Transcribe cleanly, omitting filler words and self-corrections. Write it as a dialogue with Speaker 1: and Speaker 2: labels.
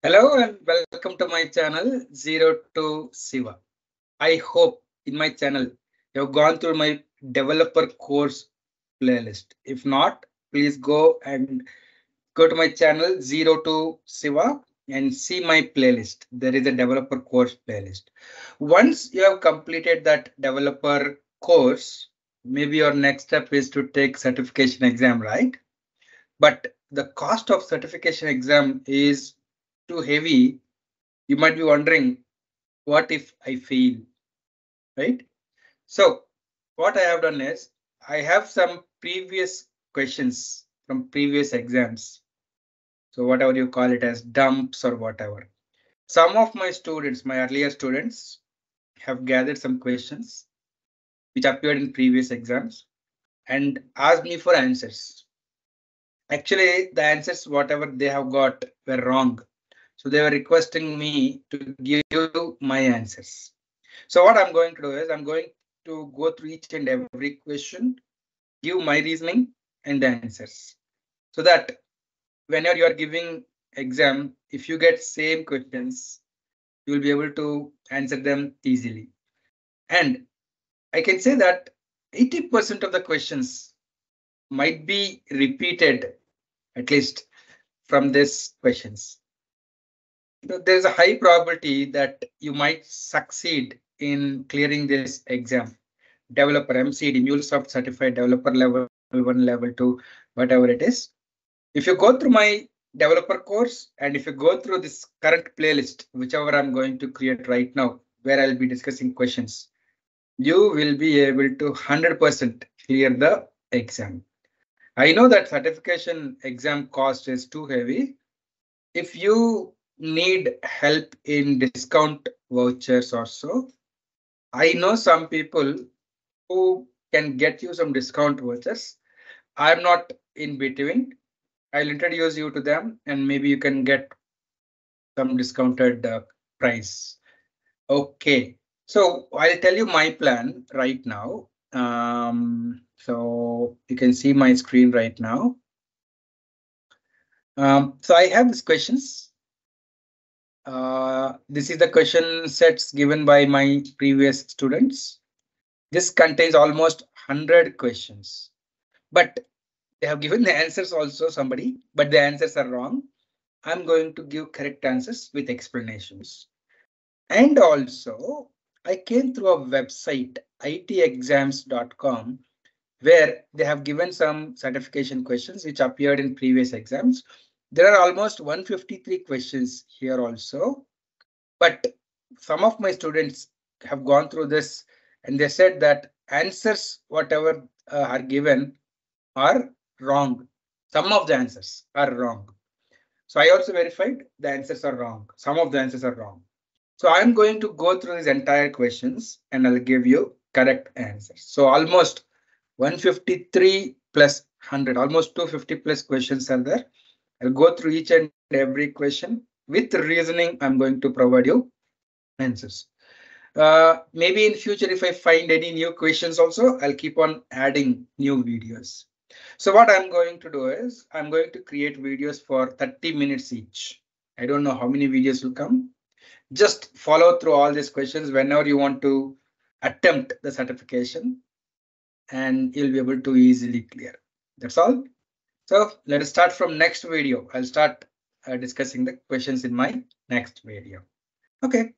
Speaker 1: Hello and welcome to my channel Zero to Siva. I hope in my channel you have gone through my developer course playlist. If not, please go to my channel Zero to Siva and see my playlist. There is a developer course playlist. Once you have completed that developer course, maybe your next step is to take certification exam, right? But the cost of certification exam is too heavy. You might be wondering, what if I fail, right? So what I have done is I have some previous questions from previous exams. So whatever you call it as dumps or whatever. Some of my students, my earlier students, have gathered some questions which appeared in previous exams and asked me for answers. Actually, the answers, whatever they have got, were wrong. So they were requesting me to give my answers. So what I'm going to do is I'm going to go through each and every question, give my reasoning and the answers. So that whenever you are giving exam, if you get same questions, you will be able to answer them easily. And I can say that 80% of the questions might be repeated, at least from these questions. There's a high probability that you might succeed in clearing this exam. Developer MCD, Mulesoft Certified Developer Level 1, Level 2, whatever it is. If you go through my developer course and if you go through this current playlist, whichever I'm going to create right now, where I'll be discussing questions, you will be able to 100% clear the exam. I know that certification exam cost is too heavy. If you need help in discount vouchers or so, I know some people who can get you some discount vouchers. I'm not in between. I'll introduce you to them and maybe you can get some discounted price. Okay, so I'll tell you my plan right now. So you can see my screen right now. So I have these questions. This is the question sets given by my previous students. This contains almost 100 questions, but they have given the answers also somebody, but the answers are wrong. I'm going to give correct answers with explanations. And also, I came through a website, itexams.com, where they have given some certification questions which appeared in previous exams. There are almost 153 questions here also, but some of my students have gone through this and they said that answers, whatever are given, are wrong. Some of the answers are wrong. So I also verified the answers are wrong. Some of the answers are wrong. So I'm going to go through these entire questions and I'll give you correct answers. So almost 153 plus 100, almost 250 plus questions are there. I'll go through each and every question with reasoning. I'm going to provide you answers. Maybe in future, if I find any new questions also, I'll keep on adding new videos. So what I'm going to do is I'm going to create videos for 30 minutes each. I don't know how many videos will come. Just follow through all these questions whenever you want to attempt the certification and you'll be able to easily clear. That's all. So let us start from next video. I'll start discussing the questions in my next video. Okay.